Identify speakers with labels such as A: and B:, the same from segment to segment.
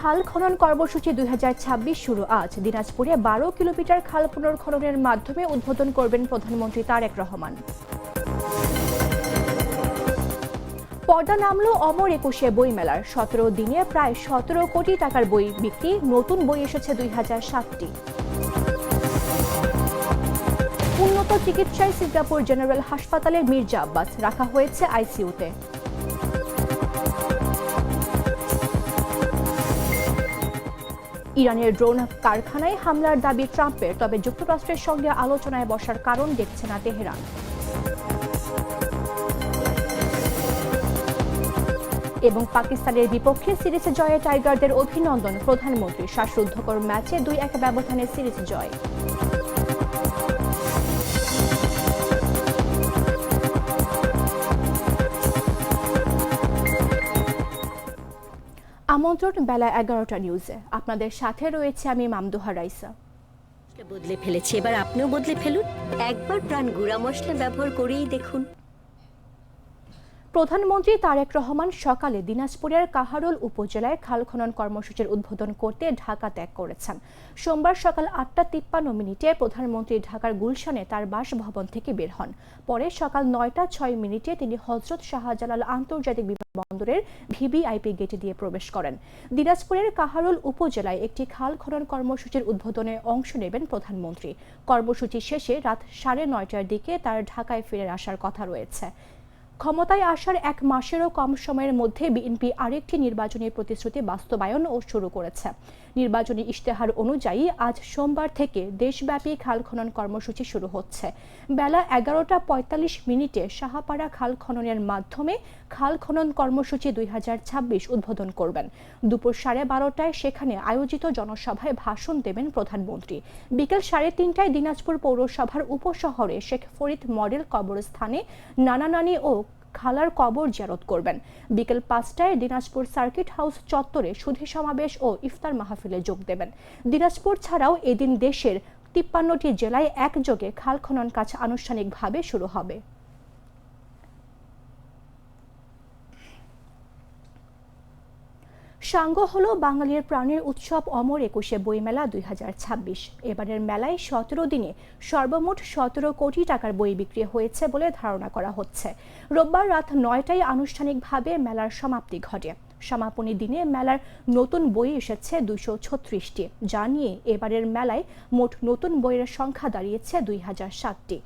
A: খাল খনন কর্মসূচি 2026 শুরু আজ। দিনাজপুরে 12 কিলোমিটার খাল পুনর্খননের মাধ্যমে উদ্বোধন করবেন প্রধানমন্ত্রী তারেক রহমান। পর্দা নামল অমর একুশে বইমেলার। 17 দিনে প্রায় 17 কোটি টাকার বই বিক্রি, নতুন বই এসেছে 2007টি। উন্নত চিকিৎসায় সিঙ্গাপুর জেনারেল হাসপাতালের মির্জা আব্বাস রাখা হয়েছে আইসিইউতে। ইরানের ড্রোন কারখানায় হামলার দাবি ট্রাম্পের, তবে যুক্তরাষ্ট্রের সঙ্গে আলোচনায় বসার কারণ দেখছে না তেহরান। এবং পাকিস্তানের বিপক্ষে সিরিজে জয়ে টাইগারদের অভিনন্দন প্রধানমন্ত্রী। শ্বাসরুদ্ধকর ম্যাচে 2-1 ব্যবধানে সিরিজ জয়। আমন্ত্রণ বেলা 11টা নিউজে। আপনাদের সাথে রয়েছে আমি মামদুহা রাইসা।
B: বদলে ফেলেছি, এবার আপনিও বদলে ফেলুন। একবার প্রাণ গুঁড়া মশলা ব্যবহার করেই দেখুন।
A: প্রধানমন্ত্রী তারেক রহমান সকালে দিনাজপুরের কাহারোল উপজেলায় খাল খনন কর্মসূচির উদ্বোধন করতে ঢাকা ত্যাগ করেছেন। সোমবার সকাল 8:53 প্রধানমন্ত্রী ঢাকার গুলশানে তার বাসভবন থেকে বের হন। পরে সকাল 9:06 তিনি হযরত শাহজালাল আন্তর্জাতিক বিমানবন্দরের ভিভিআইপি গেটে দিয়ে প্রবেশ করেন। দিনাজপুরের কাহারোল উপজেলায় একটি খাল খনন কর্মসূচির উদ্বোধনে অংশ নেবেন প্রধানমন্ত্রী। কর্মসূচি শেষে রাত 9:30টার দিকে তার ঢাকায় ফিরে আসার কথা রয়েছে। ক্ষমতায় আসার 1 মাসেরও কম সময়ের মধ্যে বিএনপি আরেকটি নির্বাচনী প্রতিশ্রুতি বাস্তবায়ন ও শুরু করেছে। নির্বাচনী ইশতেহার অনুযায়ী আজ সোমবার থেকে দেশব্যাপী খাল খনন কর্মসূচি শুরু হচ্ছে। বেলা 11:45 শাহপাড়া খাল খননের মাধ্যমে খাল খনন কর্মসূচি 2026 উদ্বোধন করবেন। দুপুর 12:30টায় সেখানে আয়োজিত জনসভায় ভাষণ দেবেন প্রধানমন্ত্রী। বিকেল 3:30টায় দিনাজপুর পৌরসভার উপশহরে শেখ ফরিদ মডেল কবরস্থানে নানা নানি ও খালার কবর জিয়ারত করবেন। বিকেল 5টায় দিনাজপুর সার্কিট হাউস চত্বরে সুধী সমাবেশ ও ইফতার মাহফিলে যোগ দেবেন। দিনাজপুর ছাড়াও এদিন দেশের 53টি জেলায় একযোগে খাল খনন কাজ আনুষ্ঠানিকভাবে শুরু হবে। সাঙ্গ হলো বাঙালির প্রাণের উৎসব অমর একুশে বইমেলা 2026। এবারের মেলায় 17 দিনে সর্বমোট 17 কোটি টাকার বই বিক্রি হয়েছে বলে ধারণা করা হচ্ছে। রোববার রাত 9টায় আনুষ্ঠানিকভাবে মেলার সমাপ্তি ঘটে। সমাপনী দিনে মেলার নতুন বই এসেছে 236টি, যা নিয়ে এবারের মেলায় মোট নতুন বইয়ের সংখ্যা দাঁড়িয়েছে 2007টি।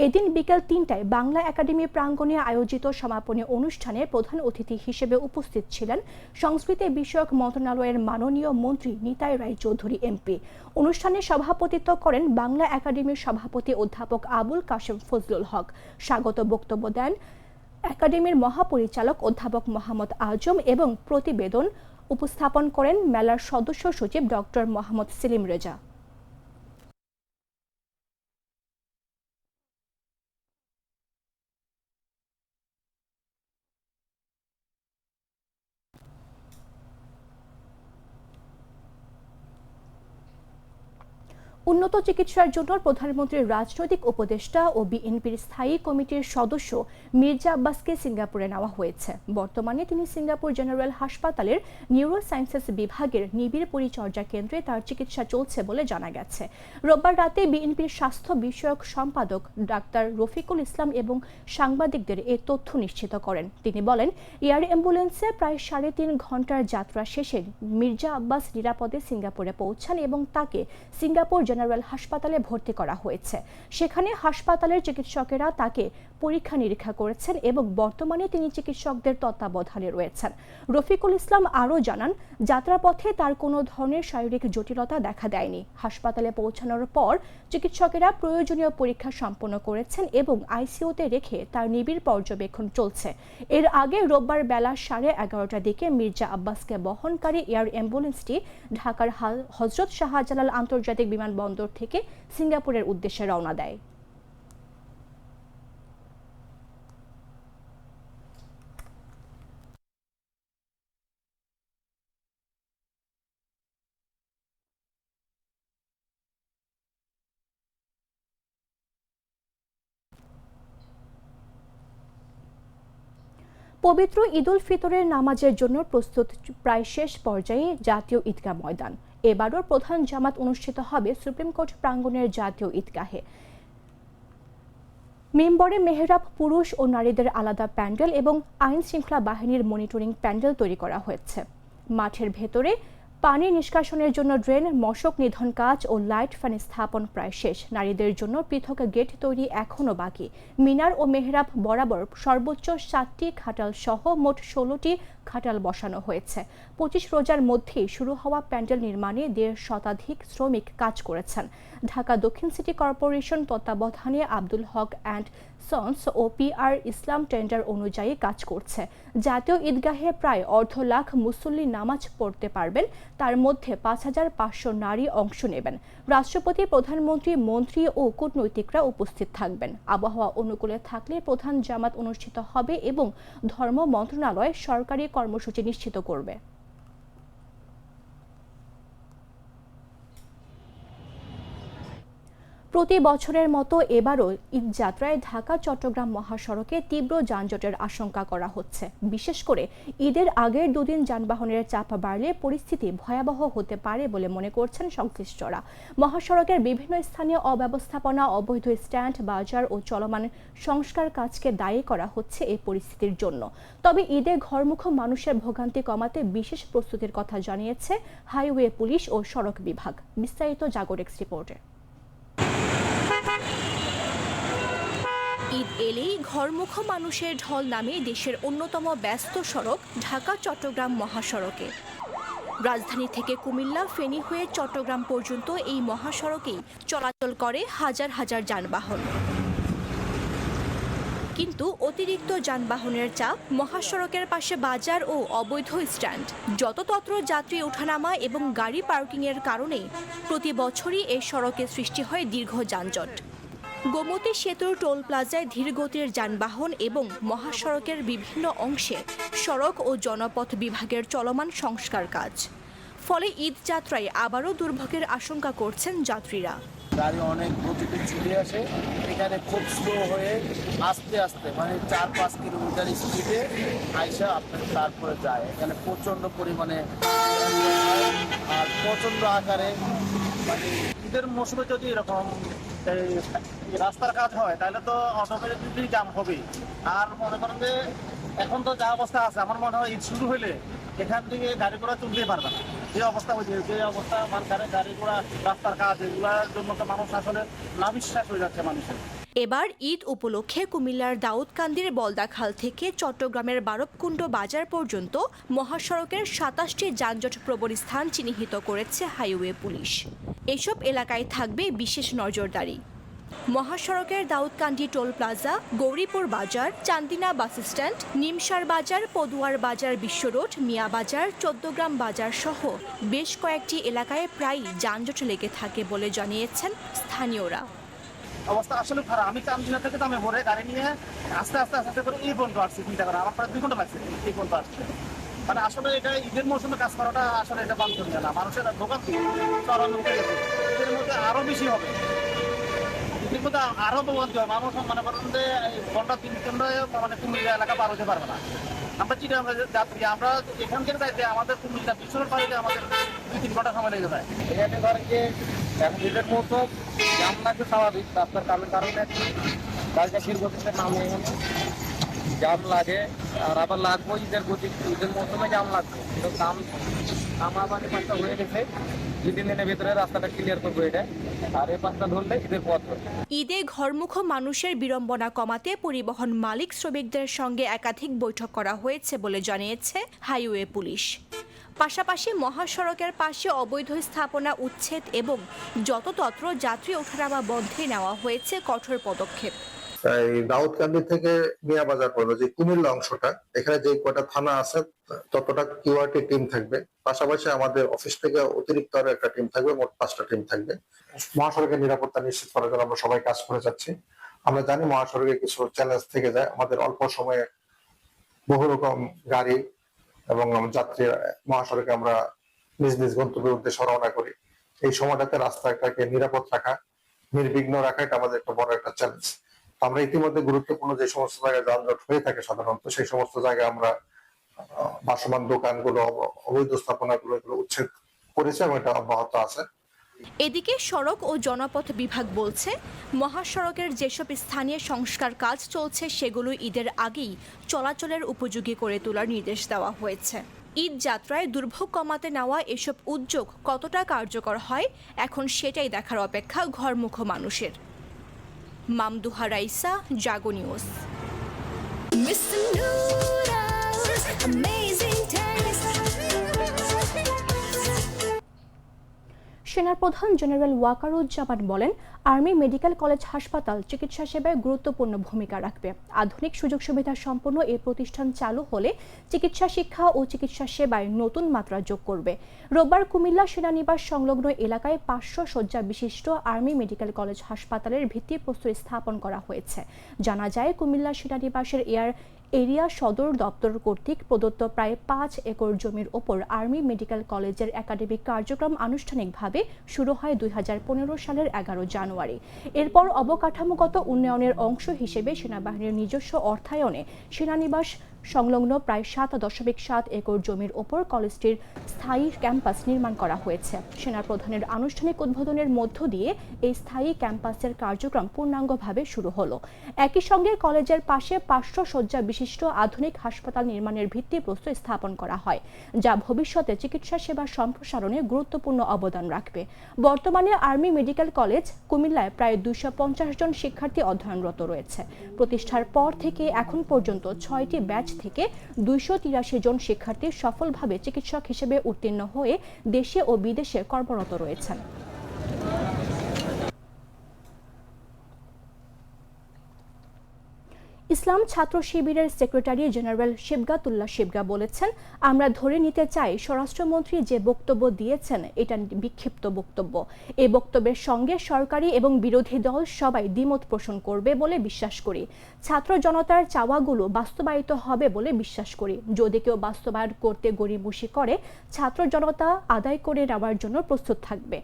A: এদিন বিকেল 3টায় বাংলা একাডেমি প্রাঙ্গণে আয়োজিত সমাপনী অনুষ্ঠানে প্রধান অতিথি হিসেবে উপস্থিত ছিলেন সংস্কৃতি বিষয়ক মন্ত্রণালয়ের মাননীয় মন্ত্রী নিতাই রায়চৌধুরী এমপি। অনুষ্ঠানে সভাপতিত্ব করেন বাংলা একাডেমির সভাপতি অধ্যাপক আবুল কাশেম ফজলুল হক। স্বাগত বক্তব্য দেন একাডেমির মহাপরিচালক অধ্যাপক মোহাম্মদ আজম এবং প্রতিবেদন উপস্থাপন করেন মেলার সদস্য সচিব ডক্টর মোহাম্মদ সেলিম রেজা। উন্নত চিকিৎসার জন্য প্রধানমন্ত্রীর রাজনৈতিক উপদেষ্টা ও বিএনপির স্থায়ী কমিটির সদস্য মির্জা আব্বাসকে সিঙ্গাপুরে নেওয়া হয়েছে। বর্তমানে তিনি সিঙ্গাপুর জেনারেল হাসপাতালের নিউরো সায়েন্সেস বিভাগের নিবিড় পরিচর্যা কেন্দ্রে তার চিকিৎসা চলছে বলে জানা গেছে। রোববার রাতে বিএনপির স্বাস্থ্য বিষয়ক সম্পাদক ডাক্তার রফিকুল ইসলাম এবং সাংবাদিকদের এ তথ্য নিশ্চিত করেন। তিনি বলেন, এয়ার অ্যাম্বুলেন্সে প্রায় 3.5 ঘন্টার যাত্রা শেষে মির্জা আব্বাস নিরাপদে সিঙ্গাপুরে পৌঁছান এবং তাকে সিঙ্গাপুর জেনারেল হাসপাতালে ভর্তি করা হয়েছে। সেখানে হাসপাতালের চিকিৎসকেরা তাকে পরীক্ষা নিরীক্ষা করেছেন এবং বর্তমানে তিনি চিকিৎসকদের তত্ত্বাবধানে রয়েছেন। রফিকুল ইসলাম আরও জানান, যাত্রাপথে তার কোনো ধরনের শারীরিক জটিলতা দেখা দেয়নি। হাসপাতালে পৌঁছানোর পর চিকিৎসকেরা প্রয়োজনীয় পরীক্ষা সম্পন্ন করেছেন এবং আইসিইউতে রেখে তার নিবিড় পর্যবেক্ষণ চলছে। এর আগে রোববার বেলা 11:30টার দিকে মির্জা আব্বাসকে বহনকারী এয়ার অ্যাম্বুলেন্সটি ঢাকার হযরত শাহজালাল আন্তর্জাতিক বিমানবন্দর থেকে সিঙ্গাপুরের উদ্দেশ্যে রওনা দেয়। পবিত্র ঈদ উল ফিতরের নামাজের জন্য প্রস্তুত প্রায় শেষ পর্যায়ে জাতীয় ঈদগাহ ময়দান। এবারও প্রধান জামাত অনুষ্ঠিত হবে সুপ্রিম কোর্ট প্রাঙ্গণের জাতীয় ঈদগাহে। মেম্বরে মেহরাব, পুরুষ ও নারীদের আলাদা প্যান্ডেল এবং আইন শৃঙ্খলা বাহিনীর মনিটরিং প্যান্ডেল তৈরি করা হয়েছে। মাঠের ভেতরে পানি নিষ্কাশনের জন্য ড্রেন, মশক নিধন কাজ ও লাইট ফ্যান স্থাপন প্রায় শেষ। নারীদের জন্য পৃথক গেট তৈরি এখনও বাকি। মিনার ও মেহরাব বরাবর সর্বোচ্চ 7টি খাটাল সহ মোট 16টি খাটাল বসানো হয়েছে। 25 রোজার মধ্যেই শুরু হওয়া প্যান্ডেল নির্মাণে 1.5 শতাধিক শ্রমিক কাজ করেছেন। ঢাকা দক্ষিণ সিটি কর্পোরেশন তত্ত্বাবধানে আব্দুল হক অ্যান্ড সন্স ও PR ইসলাম টেন্ডার অনুযায়ী কাজ করছে। জাতীয় ঈদগাহে প্রায় 1.5 লাখ মুসল্লি নামাজ পড়তে পারবেন, তার মধ্যে 5,500 নারী অংশ নেবেন। রাষ্ট্রপতি, প্রধানমন্ত্রী, মন্ত্রী ও কূটনৈতিকরা উপস্থিত থাকবেন। আবহাওয়া অনুকূলে থাকলে প্রধান জামাত অনুষ্ঠিত হবে এবং ধর্ম মন্ত্রণালয় সরকারি কর্মসূচি নিশ্চিত করবে। প্রতি বছরের মতো এবারও ঈদযাত্রায় ঢাকা চট্টগ্রাম মহাসড়কে তীব্র যানজটের আশঙ্কা করা হচ্ছে। বিশেষ করে ঈদের আগের দুদিন যানবাহনের চাপ বাড়লে পরিস্থিতি ভয়াবহ হতে পারে বলে মনে করছেন সংশ্লিষ্টরা। মহাসড়কের বিভিন্ন স্থানে অব্যবস্থাপনা, অবৈধ স্ট্যান্ড, বাজার ও চলমান সংস্কার কাজকে দায়ী করা হচ্ছে এই পরিস্থিতির জন্য। তবে ঈদে ঘরমুখো মানুষের ভোগান্তি কমাতে বিশেষ প্রস্তুতির কথা জানিয়েছে হাইওয়ে পুলিশ ও সড়ক বিভাগ। বিস্তারিত জাগরেক্স রিপোর্টে।
C: ঈদ এলেই ঘরমুখো মানুষের ঢল নামে দেশের অন্যতম ব্যস্ত সড়ক ঢাকা চট্টগ্রাম মহাসড়কে। রাজধানী থেকে কুমিল্লা, ফেনী হয়ে চট্টগ্রাম পর্যন্ত এই মহাসড়কেই চলাচল করে হাজার হাজার যানবাহন। কিন্তু অতিরিক্ত যানবাহনের চাপ, মহাসড়কের পাশে বাজার ও অবৈধ স্ট্যান্ড, যততত্র যাত্রী ওঠানামা এবং গাড়ি পার্কিংয়ের কারণে প্রতি বছরই এই সড়কে সৃষ্টি হয় দীর্ঘ যানজট। গোমতী সেতুর টোল প্লাজায় ধীরগতির যানবাহন এবং মহাসড়কের বিভিন্ন অংশে সড়ক ও জনপথ বিভাগের চলমান সংস্কার কাজ। ফলে ঈদ যাত্রায় আবারও দুর্ভোগের আশঙ্কা করছেন যাত্রীরা।
D: গাড়ি অনেক গতিতে চলে আসে, এখানে খুব স্লো হয়ে আস্তে আস্তে মানে 4-5 কিলোমিটার স্পিডে আইসা আপনার তারপরে যায়। এখানে প্রচণ্ড পরিমাণে আর প্রচণ্ড আকারে মানে ঈদের মৌসুমে যদি এরকম রাস্তার কাজ হয় তাহলে তো অটোমেটিকলি জাম হবে। আর মনে করেন যে এখন তো যা অবস্থা আছে, আমার মনে হয় ঈদ শুরু হলে এখান থেকে গাড়ি ঘোড়া চলতেই পারবে না। যে অবস্থা হয়েছে, যে অবস্থা মানে গাড়ি ঘোড়া, রাস্তার কাজ, এগুলোর জন্য তো মানুষ আসলে নাভিশ্বাস হয়ে যাচ্ছে মানুষের।
C: এবার ঈদ উপলক্ষে কুমিল্লার দাউদকান্দির বলদাখাল থেকে চট্টগ্রামের বারবকুণ্ড বাজার পর্যন্ত মহাসড়কের 27টি যানজট প্রবণ স্থান চিহ্নিত করেছে হাইওয়ে পুলিশ। এসব এলাকায় থাকবে বিশেষ নজরদারি। মহাসড়কের দাউদকান্দি টোল প্লাজা, গৌরীপুর বাজার, চান্দিনা বাস স্ট্যান্ড, নিমসার বাজার, পদুয়ার বাজার, বিশ্ব রোড, মিয়া বাজার, 14 গ্রাম বাজার সহ বেশ কয়েকটি এলাকায় প্রায়ই যানজট লেগে থাকে বলে জানিয়েছেন স্থানীয়রা।
D: অবস্থা আসলে খারাপ। আমি চান্দিনা থেকে দামে ভরে গাড়ি নিয়ে আস্তে আস্তে আস্তে করে এই পর্যন্ত আসছি। চিন্তা করা আমার প্রায় 2 ঘন্টা লাগছে এই পর্যন্ত আসছে। মানে আসলে এটা ঈদের মৌসুমে কাজ করাটা আসলে এটা বাঞ্ছনীয় না। মানুষের দোকান চড়ানো উঠে গেছে, ঈদের মধ্যে আরো বেশি হবে। ঈদের মধ্যে আরো ভোগান্তি হয়। মানুষ মনে করেন যে ঘন্টা 3 ঘন্টা মানে কুমিল্লা এলাকা পার হতে পারবে না। আমরা চিঠি যাত্রী, আমরা এখান থেকে যাইতে আমাদের কুমিল্লা বিশ্বর পাড়িতে আমাদের 2-3 ঘন্টা সময় লেগে যায়। এখানে ধরেন যে এখন ঈদের মৌসুম জাম লাগবে স্বাভাবিক, রাস্তার কারণে গাড়িটা গতিতে নামে জাম লাগে। আর আবার লাগবো ঈদের মৌসুমে জাম লাগবে, কিন্তু দাম আমার পাঁচটা হয়ে গেছে। 2-3 দিনের ভেতরে রাস্তাটা ক্লিয়ার করবো এটা, আর এই পাঁচটা ধরলে ঈদের পথ।
C: ঈদে ঘরমুখো মানুষের বিড়ম্বনা কমাতে পরিবহন মালিক শ্রমিকদের সঙ্গে একাধিক বৈঠক করা হয়েছে বলে জানিয়েছে হাইওয়ে পুলিশ। পাশাপাশি মহাসড়কের পাশে অবৈধ স্থাপনা উচ্ছেদ এবং যততত্র যাত্রী ওঠানামা বন্ধে নেওয়া হয়েছে কঠোর পদক্ষেপ।
E: দাউদকান্দি থেকে মিয়া বাজার পর্যন্ত যে কুমিল্লা অংশটা, এখানে যে কটা থানা আছে ততটা কিউআরটি টিম থাকবে। পাশাপাশি আমাদের অফিস থেকে অতিরিক্ত আরো একটা টিম থাকবে, মোট 5টা টিম থাকবে। মহাসড়কের নিরাপত্তা নিশ্চিত করার জন্য আমরা সবাই কাজ করে যাচ্ছি। আমরা জানি মহাসড়কে কিছু চ্যালেঞ্জ থেকে যায়, আমাদের অল্প সময়ে বহু রকম গাড়ি এবং যাত্রী মহাসড়কে আমরা নিজ নিজ গন্তব্যের উদ্দেশ্যে রওনা করি। এই সময়টাতে রাস্তাটাকে নিরাপদ রাখা, নির্বিঘ্ন রাখা, এটা আমাদের একটা বড় একটা চ্যালেঞ্জ। আমরা ইতিমধ্যে গুরুত্বপূর্ণ যে সমস্ত জায়গায় যানজট হয়ে থাকে সাধারণত সেই সমস্ত জায়গায় আমরা ভাসমান দোকানগুলো, অবৈধ স্থাপনাগুলো এগুলো উচ্ছেদ করেছে এবং এটা অব্যাহত আছে।
C: এদিকে সড়ক ও জনপথ বিভাগ বলছে, মহাসড়কের যেসব স্থানীয় সংস্কার কাজ চলছে সেগুলো ঈদের আগেই চলাচলের উপযোগী করে তোলার নির্দেশ দেওয়া হয়েছে। ঈদ যাত্রায় দুর্ভোগ কমাতে নেওয়া এসব উদ্যোগ কতটা কার্যকর হয় এখন সেটাই দেখার অপেক্ষা ঘরমুখ মানুষের। মামদুহা রাইসা, জাগো নিউজ।
A: সেনাপ্রধান জেনারেল ওয়াকারুজ্জামান বলেন, আর্মি মেডিকেল কলেজ হাসপাতাল চিকিৎসা সেবায় গুরুত্বপূর্ণ ভূমিকা রাখবে। আধুনিক সুযোগ সুবিধা সম্পন্ন এই প্রতিষ্ঠান চালু হলে চিকিৎসা শিক্ষা ও চিকিৎসা সেবায় নতুন মাত্রা যোগ করবে। রোববার কুমিল্লা সেনানিবাস সংলগ্ন এলাকায় 500 শয্যা বিশিষ্ট আর্মি মেডিকেল কলেজ হাসপাতালের ভিত্তিপ্রস্তর স্থাপন করা হয়েছে। জানা যায়, কুমিল্লা সেনানিবাসের এরিয়া সদর দপ্তর কর্তৃক প্রদত্ত প্রায় 5 একর জমির ওপর আর্মি মেডিকেল কলেজের একাডেমিক কার্যক্রম আনুষ্ঠানিকভাবে শুরু হয় 2015 সালের 11 জানুয়ারি। এরপর অবকাঠামোগত উন্নয়নের অংশ হিসেবে সেনাবাহিনীর নিজস্ব অর্থায়নে সেনানিবাস সংলগ্ন প্রায় 7.7 একর জমির ওপর কলেজটির স্থায়ী ক্যাম্পাস নির্মাণ করা হয়েছে। সেনাপ্রধানের আনুষ্ঠানিক উদ্বোধনের মধ্য দিয়ে এই স্থায়ী ক্যাম্পাসের কার্যক্রম পূর্ণাঙ্গভাবে শুরু হলো। একই সঙ্গে কলেজের পাশে 500 শয্যা বিশিষ্ট আধুনিক হাসপাতাল নির্মাণের ভিত্তিপ্রস্তর স্থাপন করা হয়, যা ভবিষ্যতে চিকিৎসা সেবা সম্প্রসারণে গুরুত্বপূর্ণ অবদান রাখবে। বর্তমানে আর্মি মেডিকেল কলেজ কুমিল্লায় প্রায় 250 জন শিক্ষার্থী অধ্যয়নরত রয়েছে। প্রতিষ্ঠার পর থেকে এখন পর্যন্ত 6টি ব্যাচ থেকে 283 জন শিক্ষার্থী সফলভাবে চিকিৎসক হিসেবে উত্তীর্ণ হয়ে দেশে ও বিদেশে কর্মরত রয়েছেন। ইসলাম ছাত্র শিবিরের সেক্রেটারি জেনারেল শিবগাতুল্লাহ শিবগা বলেছেন, আমরা ধরে নিতে চাই স্বরাষ্ট্রমন্ত্রী যে বক্তব্য দিয়েছেন এটা বিক্ষিপ্ত বক্তব্য। এই বক্তব্যের সঙ্গে সরকারি এবং বিরোধী দল সবাই দ্বিমত পোষণ করবে বলে বিশ্বাস করি। ছাত্র জনতার চাওয়াগুলো বাস্তবায়িত হবে বলে বিশ্বাস করি। যদি কেউ বাস্তবায়ন করতে গড়িমসি করে, ছাত্র জনতা আদায় করে নেওয়ার জন্য প্রস্তুত থাকবে।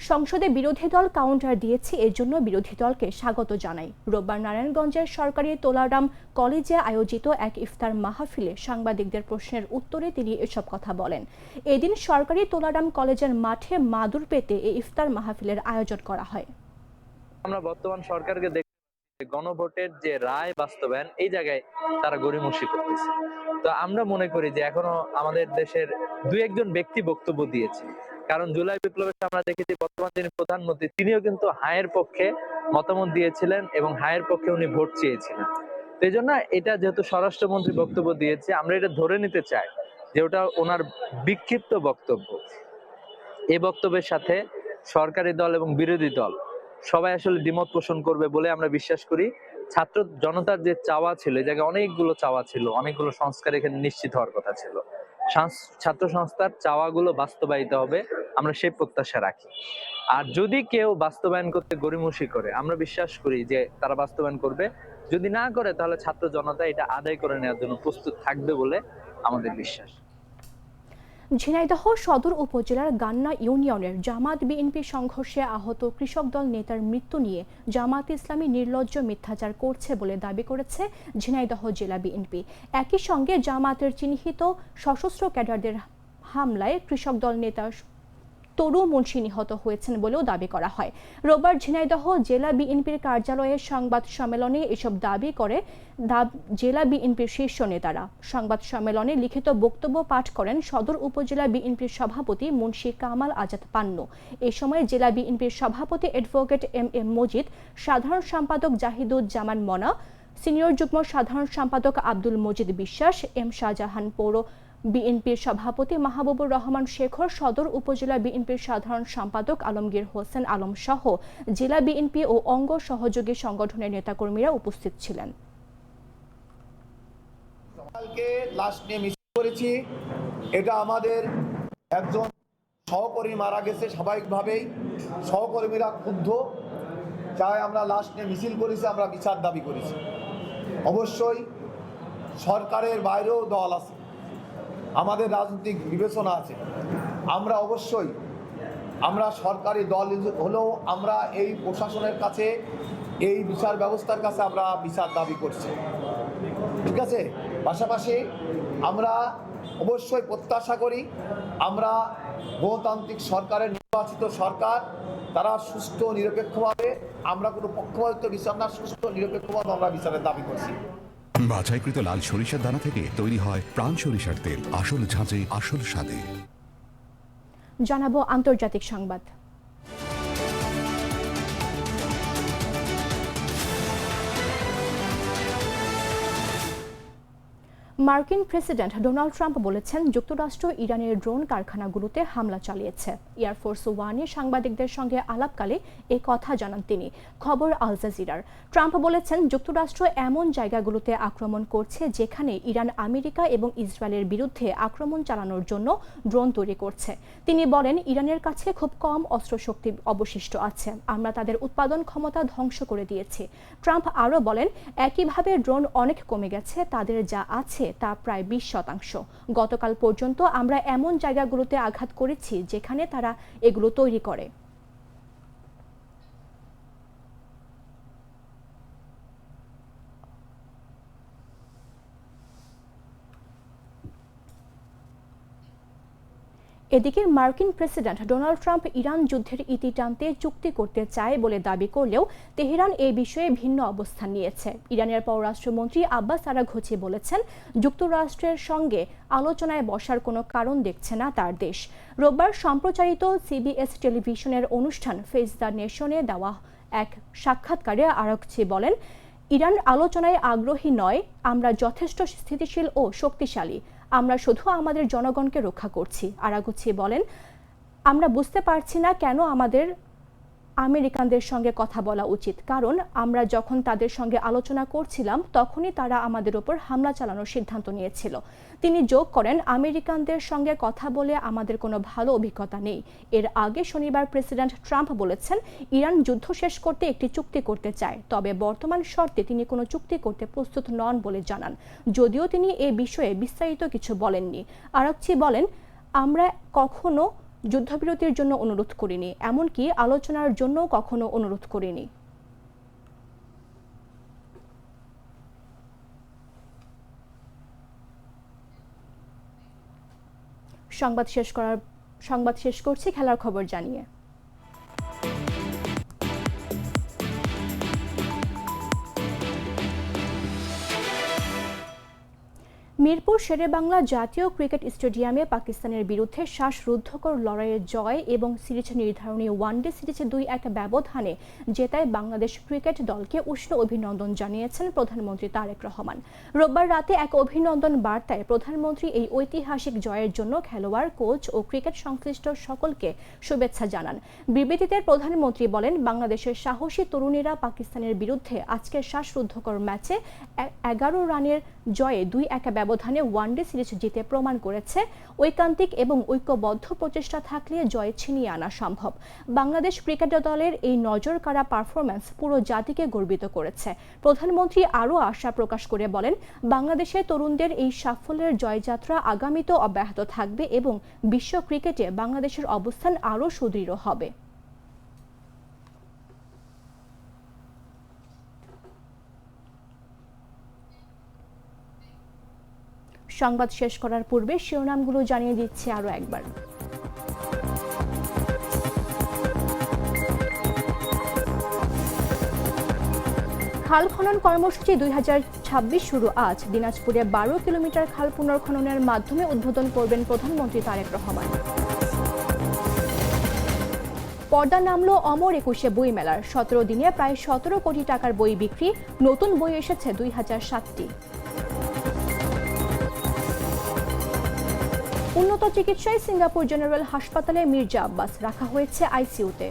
A: সংসদে বিরোধী দল কাউন্টার দিয়েছে, এর জন্য বিরোধী দলকে স্বাগত জানাই। রোববার নারায়ণগঞ্জের সরকারি তোলারাম কলেজে আয়োজিত এক ইফতার মাহফিলে সাংবাদিকদের প্রশ্নের উত্তরে তিনি এসব কথা বলেন। এদিন সরকারি তোলারাম কলেজের মাঠে মাদুর পেতে এই ইফতার মাহফিলের আয়োজন করা হয়।
F: আমরা বর্তমান সরকারকে গণভোটের যে রায় বাস্তবায়ন, এই জায়গায় তারা গড়িমসি করতেছে। তো আমরা মনে করি যে এখনো আমাদের দেশের 2-1 ব্যক্তি বক্তব্য দিয়েছে, কারণ জুলাই বিপ্লবের আমরা দেখেছি বর্তমান যিনি প্রধানমন্ত্রী তিনিও কিন্তু হায়ের পক্ষে মতামত দিয়েছিলেন এবং হায়ের পক্ষে উনি ভোট চেয়েছিলেন। তো এই জন্য এটা যেহেতু স্বরাষ্ট্রমন্ত্রী বক্তব্য দিয়েছে, আমরা এটা ধরে নিতে চাই যে ওটা ওনার বিক্ষিপ্ত বক্তব্য। এই বক্তব্যের সাথে সরকারি দল এবং বিরোধী দল সবাই আসলে দ্বিমত পোষণ করবে বলে আমরা বিশ্বাস করি। ছাত্র জনতার যে চাওয়া ছিল, এই জায়গায় অনেকগুলো চাওয়া ছিল, অনেকগুলো সংস্কার এখানে নিশ্চিত হওয়ার কথা ছিল। ছাত্র সংস্থার চাওয়াগুলো বাস্তবায়িত হবে, আমরা সেই প্রত্যাশা রাখি। আর যদি কেউ বাস্তবায়ন করতে গড়িমসি করে, আমরা বিশ্বাস করি যে তারা বাস্তবায়ন করবে। যদি না করে, তাহলে ছাত্র জনতা এটা আদায় করে নেওয়ার জন্য প্রস্তুত থাকবে বলে আমাদের বিশ্বাস।
A: ঝিনাইদহ সদর উপজেলার গান্না ইউনিয়নের জামাত বিএনপি সংঘর্ষে আহত কৃষক দল নেতার মৃত্যু নিয়ে জামাত ইসলামী নির্লজ্জ মিথ্যাচার করছে বলে দাবি করেছে ঝিনাইদহ জেলা বিএনপি। একই সঙ্গে জামাতের চিহ্নিত সশস্ত্র ক্যাডারদের হামলায় কৃষক দল নেতা তরু মুন্সি নিহত হয়েছেন বলেও দাবি করা হয়। রোববার ঝিনাইদহ জেলা বিএনপির কার্যালয়ে সংবাদ সম্মেলনে এসব দাবি করে জেলা বিএনপির শীর্ষ নেতারা। সংবাদ সম্মেলনে লিখিত বক্তব্য পাঠ করেন সদর উপজেলা বিএনপির সভাপতি মুন্সি কামাল আজাদ পান্নু। এ সময় জেলা বিএনপির সভাপতি অ্যাডভোকেট এম এম মজিদ, সাধারণ সম্পাদক জাহিদুজ্জামান মনা, সিনিয়র যুগ্ম সাধারণ সম্পাদক আব্দুল মজিদ বিশ্বাস, এম শাহজাহান পৌর বিএনপির সভাপতি মাহবুবুর রহমান শেখর, সদর উপজেলা বিএনপির সাধারণ সম্পাদক আলমগীর হোসেন আলম সহ জেলা বিএনপি ও অঙ্গ সহযোগী সংগঠনের নেতাকর্মীরা উপস্থিত ছিলেন।
G: লাশ নিয়ে মিছিল করেছি, এটা আমাদের একজন সহকর্মী মারা গেছে, স্বাভাবিকভাবেই সহকর্মীরা ক্ষুব্ধ, চাই আমরা লাশ নিয়ে মিছিল করেছি, আমরা বিচার দাবি করেছি। অবশ্যই সরকারের বাইরেও দল আছে, আমাদের রাজনৈতিক বিবেচনা আছে। আমরা সরকারি দল হলেও আমরা এই প্রশাসনের কাছে এই বিচার ব্যবস্থার কাছে আমরা বিচার দাবি করছি। ঠিক আছে, পাশাপাশি আমরা অবশ্যই প্রত্যাশা করি আমরা গণতান্ত্রিক সরকারের নির্বাচিত সরকার তারা সুষ্ঠু নিরপেক্ষভাবে, আমরা কোনো পক্ষপাতিত্ব বিচার না, সুষ্ঠু নিরপেক্ষভাবে আমরা বিচারের দাবি করছি।
H: বাছাইকৃত লাল সরিষার দানা থেকে তৈরি হয় প্রাণ সরিষার তেল, আসল ঝাঁঝে আসল স্বাদে।
A: জানাবো আন্তর্জাতিক সংবাদ। মার্কিন প্রেসিডেন্ট ডোনাল্ড ট্রাম্প বলেছেন যুক্তরাষ্ট্র ইরানের ড্রোন কারখানাগুলোতে হামলা চালিয়েছে। এয়ারফোর্স ওয়ানে সাংবাদিকদের সঙ্গে আলাপকালে এ কথা জানান তিনি। খবর আল জাজিরার। ট্রাম্প বলেছেন যুক্তরাষ্ট্র এমন জায়গাগুলোতে আক্রমণ করছে যেখানে ইরান আমেরিকা এবং ইসরায়েলের বিরুদ্ধে আক্রমণ চালানোর জন্য ড্রোন তৈরি করছে। তিনি বলেন ইরানের কাছে খুব কম অস্ত্রশক্তি অবশিষ্ট আছে, আমরা তাদের উৎপাদন ক্ষমতা ধ্বংস করে দিয়েছি। ট্রাম্প আরও বলেন একইভাবে ড্রোন অনেক কমে গেছে, তাদের যা আছে তা প্রায় 20%। গতকাল পর্যন্ত আমরা এমন জায়গাগুলোতে আঘাত করেছি যেখানে তারা এগুলো তৈরি করে। এদিকে মার্কিন প্রেসিডেন্ট ডোনাল্ড ট্রাম্প ইরান যুদ্ধের ইতি টানতে চুক্তি করতে চায় বলে দাবি করলেও তেহরান এই বিষয়ে ভিন্ন অবস্থান নিয়েছে। ইরানের পররাষ্ট্রমন্ত্রী আব্বাস আরাঘচি বলেছেন যুক্তরাষ্ট্রের সঙ্গে আলোচনায় বসার কোনো কারণ দেখছে না তার দেশ। রোববার সম্প্রচারিত সিবিএস টেলিভিশনের অনুষ্ঠান ফেস দ্য নেশনে দেওয়া এক সাক্ষাৎকারে আরাঘচি বলেন ইরান আলোচনায় আগ্রহী নয়, আমরা যথেষ্ট স্থিতিশীল ও শক্তিশালী, আমরা শুধু আমাদের জনগণকে রক্ষা করছি। আরাঘচি বলেন আমরা বুঝতে পারছি না কেন আমাদের আমেরিকানদের সঙ্গে কথা বলা উচিত, কারণ আমরা যখন তাদের সঙ্গে আলোচনা করছিলাম তখনই তারা আমাদের উপর হামলা চালানোর সিদ্ধান্ত নিয়েছিল। তিনি যোগ করেন আমেরিকানদের সঙ্গে কথা বলে আমাদের কোনো ভালো অভিজ্ঞতা নেই। এর আগে শনিবার প্রেসিডেন্ট ট্রাম্প বলেছেন ইরান যুদ্ধ শেষ করতে একটি চুক্তি করতে চায়, তবে বর্তমান শর্তে তিনি কোনো চুক্তি করতে প্রস্তুত নন বলে জানান, যদিও তিনি এ বিষয়ে বিস্তারিত কিছু বলেননি। আরাঘচি বলেন আমরা কখনো যুদ্ধবিরতির জন্য অনুরোধ করিনি, এমনকি আলোচনার জন্য কখনো অনুরোধ করিনি। সংবাদ শেষ করছি খেলার খবর জানিয়ে। মিরপুর শেরেবাংলা জাতীয় ক্রিকেট স্টেডিয়ামে পাকিস্তানের বিরুদ্ধে শ্বাসরুদ্ধকর লড়াইয়ের জয় এবং সিরিজ নির্ধারণী ওয়ানডে সিরিজে 2-1 ব্যবধানে জেতায় বাংলাদেশ ক্রিকেট দলকে উষ্ণ অভিনন্দন জানিয়েছেন প্রধানমন্ত্রী তারেক রহমান। রোববার রাতে এক অভিনন্দন বার্তায় প্রধানমন্ত্রী এই ঐতিহাসিক জয়ের জন্য খেলোয়াড়, কোচ ও ক্রিকেট সংশ্লিষ্ট সকলকে শুভেচ্ছা জানান। বিবৃতিতে প্রধানমন্ত্রী বলেন বাংলাদেশের সাহসী তরুণীরা পাকিস্তানের বিরুদ্ধে আজকের শ্বাসরুদ্ধকর ম্যাচে 11 রানের জয়ে 2-1 ব্যবধানে ওয়ানডে সিরিজ জিতে প্রমাণ করেছে ঐকান্তিক এবং ঐক্যবদ্ধ প্রচেষ্টা থাকলে জয় ছিনিয়ে আনা সম্ভব। বাংলাদেশ ক্রিকেট দলের এই নজরকাড়া পারফরম্যান্স পুরো জাতিকে গর্বিত করেছে। প্রধানমন্ত্রী আরও আশা প্রকাশ করে বলেন বাংলাদেশের তরুণদের এই সাফল্যের জয়যাত্রা আগামীতেও অব্যাহত থাকবে এবং বিশ্ব ক্রিকেটে বাংলাদেশের অবস্থান আরও সুদৃঢ় হবে। সংবাদ শেষ করার পূর্বে শিরোনামগুলো জানিয়ে দিচ্ছি আরও একবার। খাল খনন কর্মসূচি 2026 শুরু আজ। দিনাজপুরে 12 কিলোমিটার খাল পুনর্খননের মাধ্যমে উদ্বোধন করবেন প্রধানমন্ত্রী তারেক রহমান। পর্দা নামলো অমর 21 বই মেলার। 17 দিনে প্রায় 17 কোটি টাকার বই বিক্রি, নতুন বই এসেছে 2007টি। উন্নত চিকিৎসায় সিঙ্গাপুর জেনারেল হাসপাতালে মির্জা আব্বাস রাখা হয়েছে আইসিইউতে।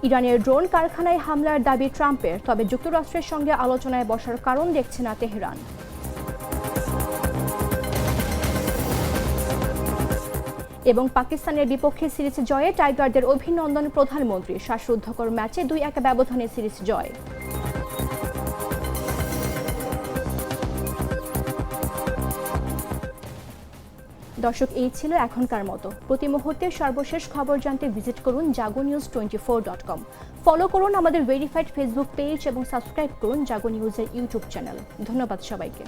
A: ইরানের ড্রোন কারখানায় হামলার দাবি ট্রাম্পের, তবে যুক্তরাষ্ট্রের সঙ্গে আলোচনায় বসার কারণ দেখছে না তেহরান। এবং পাকিস্তানের বিপক্ষে সিরিজ জয়ে টাইগারদের অভিনন্দন প্রধানমন্ত্রী। শ্বাসরুদ্ধকর ম্যাচে 2-1 ব্যবধানে সিরিজ জয়। দর্শক, এই ছিল এখনকার মতো। প্রতি মুহূর্তে সর্বশেষ খবর জানতে ভিজিট করুন jagonews24.com। ফলো করুন আমাদের ভেরিফাইড ফেসবুক পেজ এবং সাবস্ক্রাইব করুন জাগো নিউজের ইউটিউব চ্যানেল। ধন্যবাদ সবাইকে।